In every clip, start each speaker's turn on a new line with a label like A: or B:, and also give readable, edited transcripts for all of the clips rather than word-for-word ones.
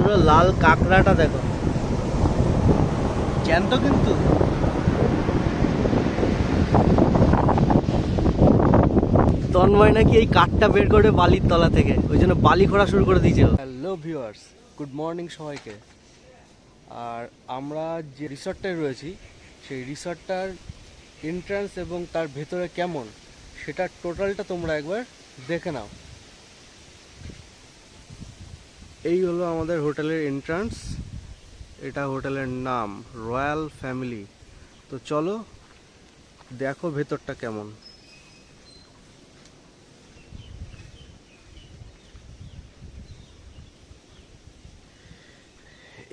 A: পুরো লাল কাঁকড়াটা দেখো, জ্যান্ত কিন্তু। তন্ময় নাকি এই কাঠটা বের করে বালির তলা থেকে, ওই জন্য বালি খোঁড়া শুরু করে দিয়েছিল। হ্যালো ভিউয়ার্স, গুড মর্নিং সবাইকে। আর আমরা যে রিসর্টটায় রয়েছি, সেই রিসর্টটার এন্ট্রান্স এবং তার ভেতরে কেমন সেটা টোটালটা তোমরা একবার দেখে নাও। এই হলো আমাদের হোটেলের এন্ট্রান্স। এটা হোটেলের নাম রয়্যাল ফ্যামিলি। তো চলো দেখো ভেতরটা কেমন।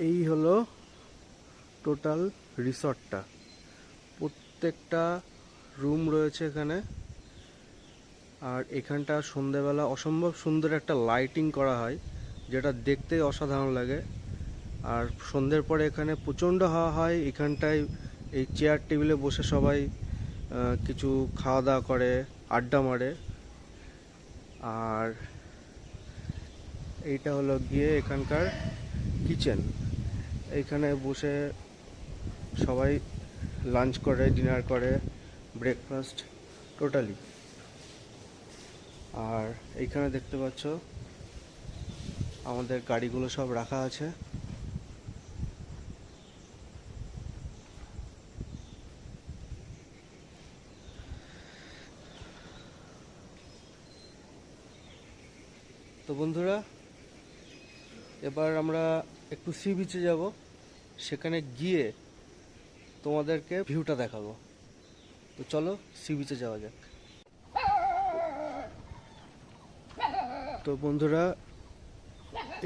A: এই হলো টোটাল রিসর্টটা। প্রত্যেকটা রুম রয়েছে এখানে। আর এখানটা সন্ধ্যেবেলা অসম্ভব সুন্দর একটা লাইটিং করা হয়, যেটা দেখতে অসাধারণ লাগে। আর সন্ধ্যের পরে এখানে প্রচণ্ড হাওয়া হয়। এখানটায় এই চেয়ার টেবিলে বসে সবাই কিছু খাওয়া দাওয়া করে, আড্ডা মারে। আর এইটা হলো গিয়ে এখানকার কিচেন। এইখানে বসে সবাই লাঞ্চ করে, ডিনার করে, ব্রেকফাস্ট টোটালি। আর এইখানে দেখতে পাচ্ছ আমাদের গাড়িগুলো সব রাখা আছে। তো বন্ধুরা, এবার আমরা একটু সি বিচে যাব। সেখানে গিয়ে তোমাদেরকে ভিউটা দেখাবো। তো চলো সি বিচে যাওয়া যাক। তো বন্ধুরা,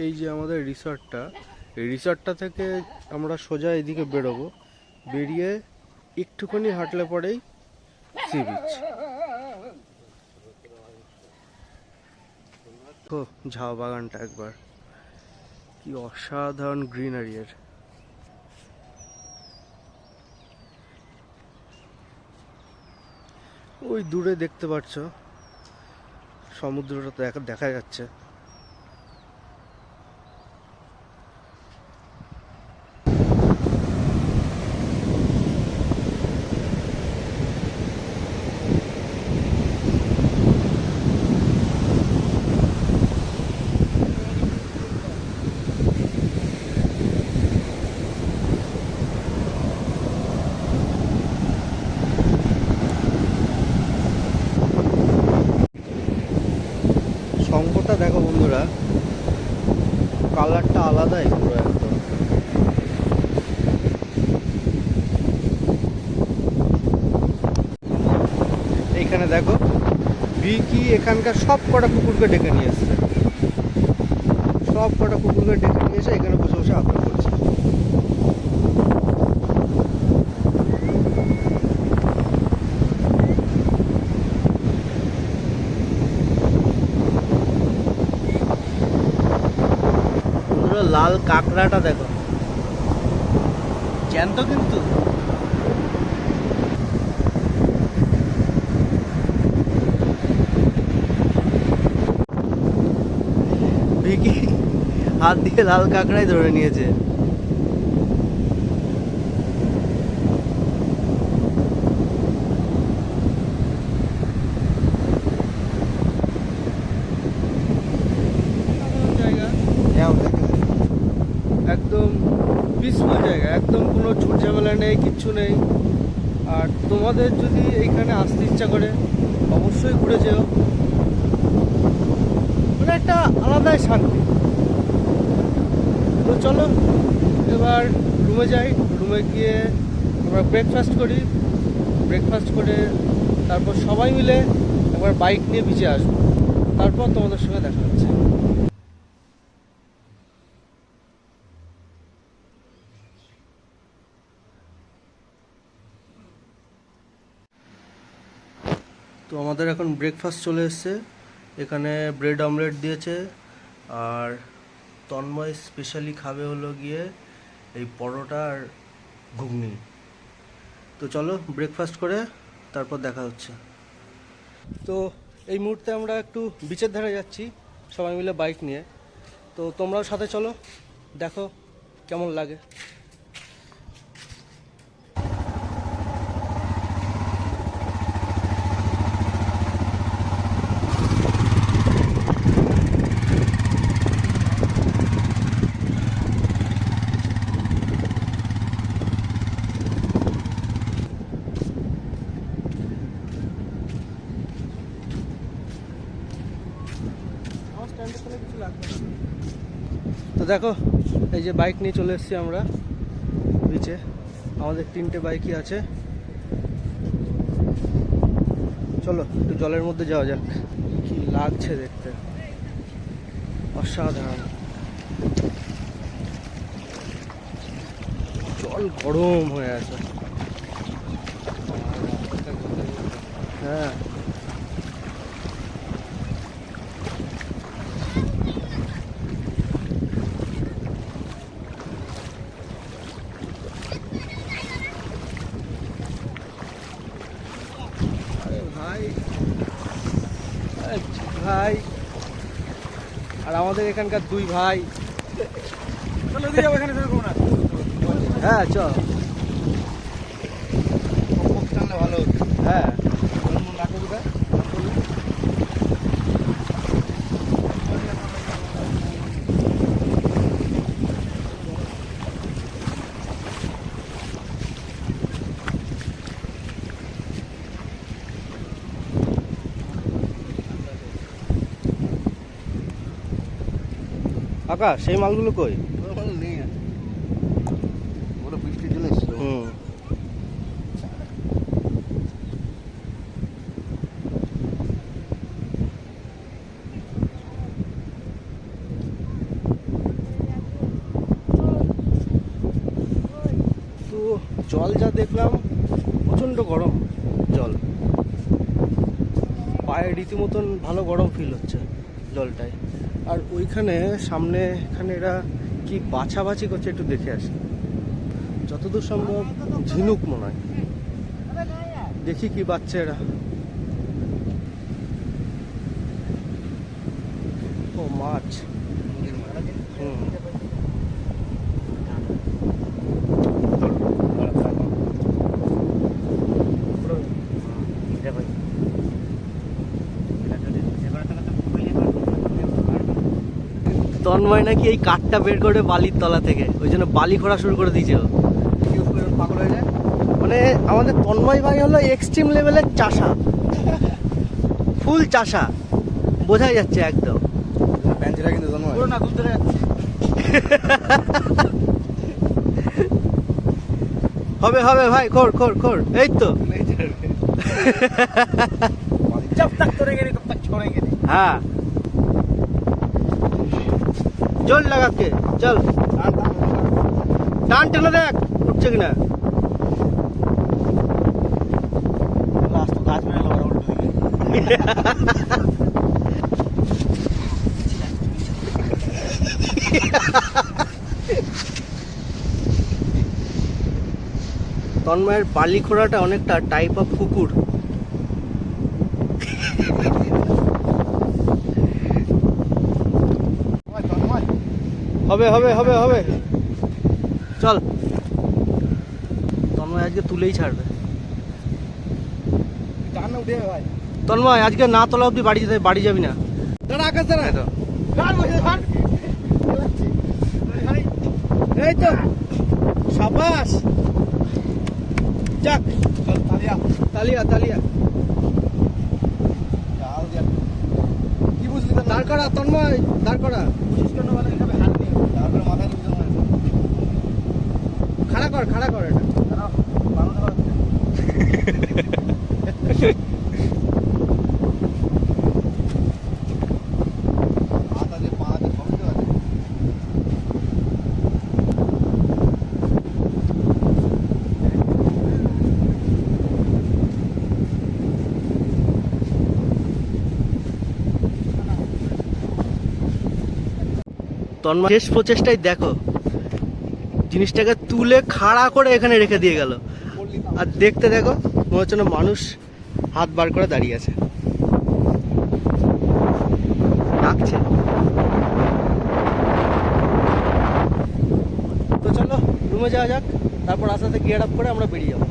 A: এই যে আমাদের রিসর্টটা, এই রিসর্টটা থেকে আমরা সোজা এদিকে বেরোবো। বেরিয়ে একটুখানি হাঁটলে পরেই সি বিচ। তো ঝাউ বাগানটা একবার কি অসাধারণ গ্রিনারি এর। ওই দূরে দেখতে পাচ্ছ সমুদ্রটা তো দেখা যাচ্ছে। শঙ্করটা দেখো বন্ধুরা, কালারটা আলাদাই পুরো একদম। এইখানে দেখো ভিকি এখানকার সব কটা কুকুরকে ডেকে নিয়ে এসছে। সব কটা কুকুরকে ডেকে নিয়ে এসে এখানে বসে বসে আদর করছে। পুরো লাল কাঁকড়াটা দেখো, জ্যান্ত কিন্তু। ভিকি হাত দিয়ে লাল কাঁকড়াই ধরে নিয়েছে। জায়গা একদম পিসফুল জায়গা, একদম কোনো ঝুট ঝামেলা নেই, কিচ্ছু নেই। আর তোমাদের যদি এইখানে আসতে ইচ্ছা করে অবশ্যই ঘুরে যেও। মানে একটা আলাদাই শান্তি। তো চলো এবার রুমে যাই। রুমে গিয়ে আমরা ব্রেকফাস্ট করি। ব্রেকফাস্ট করে তারপর সবাই মিলে একবার বাইক নিয়ে বিচে আসবো। তারপর তোমাদের সঙ্গে দেখা হচ্ছে। তো আমাদের এখন ব্রেকফাস্ট চলে এসছে। এখানে ব্রেড অমলেট দিয়েছে। আর তন্ময় স্পেশালি খাবে হলো গিয়ে এই পরোটা আর ঘুগনি। তো চলো ব্রেকফাস্ট করে তারপর দেখা হচ্ছে। তো এই মুহূর্তে আমরা একটু বিচের ধারে যাচ্ছি সবাই মিলে বাইক নিয়ে। তো তোমরাও সাথে চলো। দেখো কেমন লাগে। তো দেখো এই যে বাইক নিয়ে চলে এসেছি আমরা বিচে। আমাদের 3টে বাইকই আছে। চলো একটু জলের মধ্যে যাওয়া যাক। কি লাগছে দেখতে, অসাধারণ। জল গরম হয়ে আছে। হ্যাঁ ভাই ভাই, আর আমাদের এখানকার 2 ভাই। হ্যাঁ চল, ভালো হতো। হ্যাঁ আকাশ, সেই মালগুলো কই? বৃষ্টি চলে এসছিল। তো জল যা দেখলাম, প্রচণ্ড গরম জল। পায়ে রীতিমতন ভালো গরম ফিল হচ্ছে জলটায়। আর ওইখানে সামনে এখানে এরা কি বাছাবাছি করছে, একটু দেখে আসি। যতদূর সম্ভব ঝিনুক মনে হয়, দেখি কি বাচ্চা এরা। ও মাছ। তন্ময় নাকি এই কাঠটা বের করে বালির তলা থেকে, ওই জন্য বালি খোঁড়া শুরু করে দিয়েছে। পাগল হয়ে যায়। মানে আমাদের তন্ময় ভাই হলো এক্সট্রিম লেভেলের চাষা, ফুল চাষা, বোঝাই যাচ্ছে একদম। কিন্তু হবে হবে ভাই, খোর খোর খোর, এই তো। হ্যাঁ জল লাগাকে চল, টান টেনে দেখ উঠছে কিনা। তন্ময়ের বালি খোঁড়াটা অনেকটা টাইপ অফ কুকুর। হবে হবে হবে হবে, চল। তন্ময় আজকে তুলেই ছাড়বে। তন্ময় আজকে না তোলা অব্দি বাড়ি যাবি না। এই তো সাবাস, যাক তালিয়া তালিয়া। কি বুঝলি? দাঁড় করা তন্ময়, দাঁড় করা। খাড়া কর, খাড়া কর এটা। তন্ময় শেষ প্রচেষ্টায় দেখো জিনিসটাকে তুলে খাড়া করে এখানে রেখে দিয়ে গেল। আর দেখতে দেখো মনে হচ্ছে না মানুষ হাত বার করে দাঁড়িয়ে আছে, ডাকছে। রুমে যাওয়া যাক, তারপর আস্তে আস্তে গিয়ার আপ করে আমরা বেরিয়ে যাবো।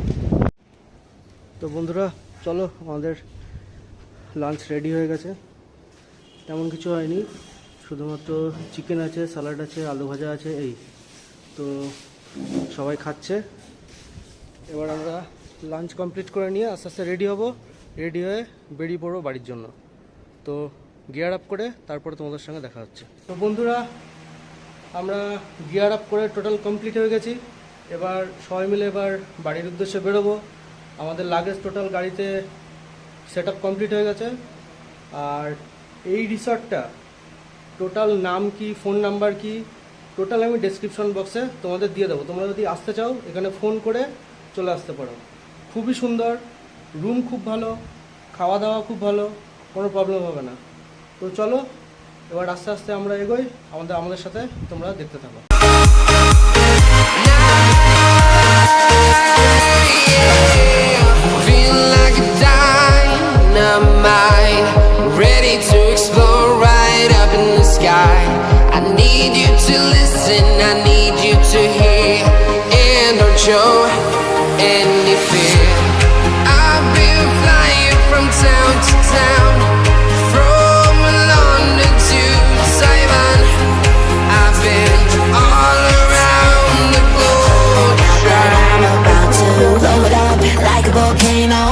A: তো বন্ধুরা চলো, আমাদের লাঞ্চ রেডি হয়ে গেছে। তেমন কিছু হয়নি, শুধুমাত্র চিকেন আছে, স্যালাড আছে, আলু ভাজা আছে, এই তো সবাই খাচ্ছে। এবার আমরা লাঞ্চ কমপ্লিট করে নিয়ে আস্তে আস্তে রেডি হব, রেডি হয়ে বেরিয়ে পড়বো বাড়ির জন্য। তো গিয়ার আপ করে তারপরে তোমাদের সঙ্গে দেখা হচ্ছে। তো বন্ধুরা আমরা গিয়ার আপ করে টোটাল কমপ্লিট হয়ে গেছি। এবার সবাই মিলে এবার বাড়ির উদ্দেশ্যে বেরোবো। আমাদের লাগেজ টোটাল গাড়িতে সেট আপ কমপ্লিট হয়ে গেছে। আর এই রিসর্টটা টোটাল নাম কি, ফোন নাম্বার কি, টোটাল আমি ডেসক্রিপশন বক্সে তোমাদের দিয়ে দেবো। তোমরা যদি আসতে চাও এখানে ফোন করে চলে আসতে পারো। খুবই সুন্দর, রুম খুব ভালো, খাওয়া দাওয়া খুব ভালো, কোনো প্রবলেম হবে না। তো চলো এবার আস্তে আস্তে আমরা এগোই, আমাদের সাথে তোমরা দেখতে থাকো।
B: Ready to explore right up in the sky. I need you to listen, I need you to hear, and don't show any fear. I've been flying from town to town, from London to Taiwan. I've been all around the globe. I'm about to blow it up like a volcano.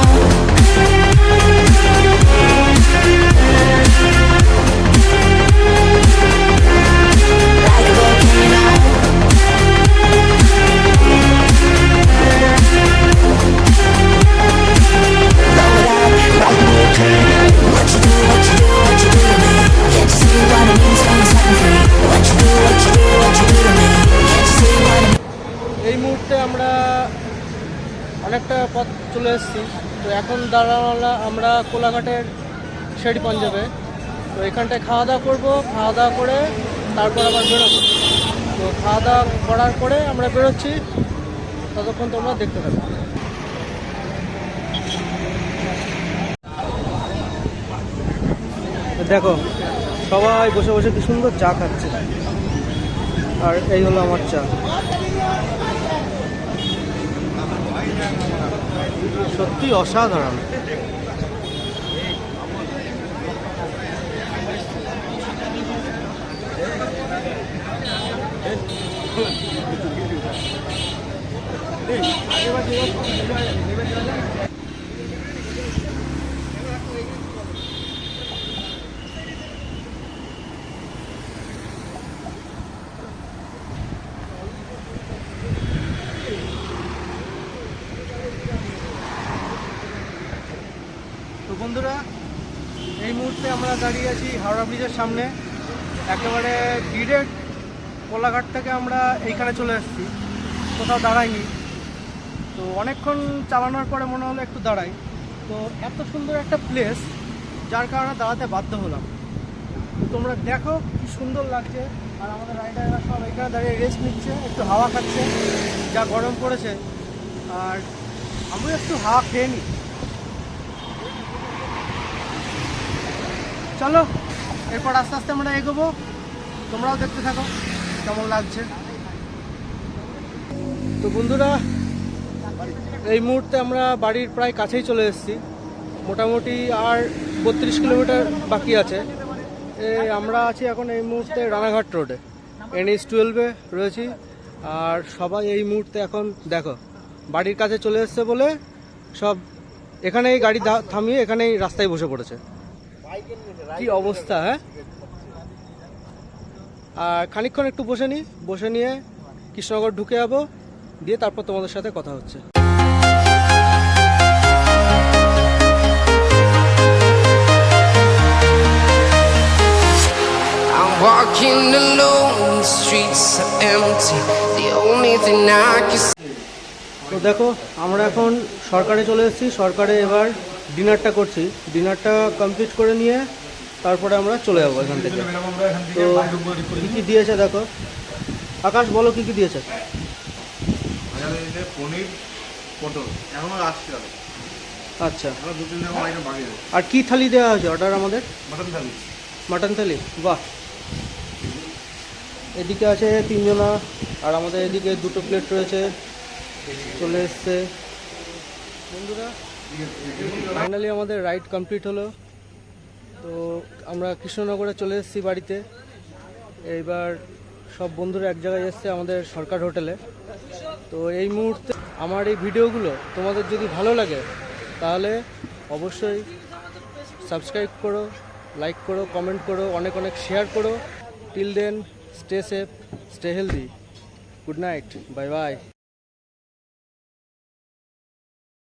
A: এই মুহূর্তে আমরা অনেকটা পথ চলে এসেছি। তো এখন দাঁড়ানো আমরা কোলাঘাটের শেরি পাঞ্জাবে। তো এখানটায় খাওয়া দাওয়া করবো, খাওয়া দাওয়া করে তারপর আবার বেরোবো। তো খাওয়া দাওয়া করার পরে আমরা বেরোচ্ছি, ততক্ষণ তোমরা দেখতে থাকো। দেখো সবাই বসে বসে কি সুন্দর চা খাচ্ছে, আর এই হলো আমার চা। সত্যি অসাধারণ। তো বন্ধুরা এই মুহূর্তে আমরা দাঁড়িয়ে আছি হাওড়া ব্রিজের সামনে। একেবারে ডিরেক্ট কোলাঘাট থেকে আমরা এইখানে চলে এসেছি, কোথাও দাঁড়াইনি। তো অনেকক্ষণ চালানোর পরে মনে হলো একটু দাঁড়াই। তো এত সুন্দর একটা প্লেস, যার কারণে দাঁড়াতে বাধ্য হলাম। তোমরা দেখো কি সুন্দর লাগছে। আর আমাদের রাইডাররা সব এখানে দাঁড়িয়ে রেস্ট নিচ্ছে, একটু হাওয়া খাচ্ছে, যা গরম পড়েছে। আর আমি একটু হাওয়া খেয়ে নিই। চলো এরপর আস্তে আস্তে আমরা এগোবো, তোমরাও দেখতে থাকো কেমন লাগছে। তো বন্ধুরা এই মুহূর্তে আমরা বাড়ির প্রায় কাছেই চলে এসেছি। মোটামুটি আর 32 কিলোমিটার বাকি আছে। আমরা আছি এখন এই মুহূর্তে রানাঘাট রোডে, NH-12 রয়েছি। আর সবাই এই মুহূর্তে এখন দেখো বাড়ির কাছে চলে এসছে বলে সব এখানেই গাড়ি থামিয়ে এখানেই রাস্তায় বসে পড়েছে। কি অবস্থা, হ্যাঁ। আর খানিকক্ষণ একটু বসে নিয়ে কৃষ্ণনগর ঢুকে যাবো, দিয়ে তারপর তোমাদের সাথে কথা হচ্ছে।
B: Walking alone, the streets are empty. The only thing I can see.
A: তো দেখো আমরা এখন সরকারে চলে এসেছি। সরকারে এবার ডিনারটা করছি। ডিনারটা কমপ্লিট করে নিয়ে তারপরে আমরা চলে যাবো এখান থেকে। তো কী কী দিয়েছে দেখো। আকাশ বলো কী কী দিয়েছে।
C: পনির, পটল এখনো আসছে।
A: আচ্ছা, আর কি থালি দেওয়া হয়েছে অর্ডার আমাদের?
C: মাটন থালি।
A: মাটন থালি, বাহ। এদিকে আছে 3 জনা আর আমাদের এদিকে 2টো প্লেট রয়েছে, চলে এসছে। বন্ধুরা ফাইনালি আমাদের রাইড কমপ্লিট হলো। তো আমরা কৃষ্ণনগরে চলে এসেছি বাড়িতে। এইবার সব বন্ধুরা এক জায়গায় এসছে আমাদের সরকার হোটেলে। তো এই মুহূর্তে আমার এই ভিডিওগুলো তোমাদের যদি ভালো লাগে তাহলে অবশ্যই সাবস্ক্রাইব করো, লাইক করো, কমেন্ট করো, অনেক অনেক শেয়ার করো। Till then, stay safe, stay healthy, good night, bye by.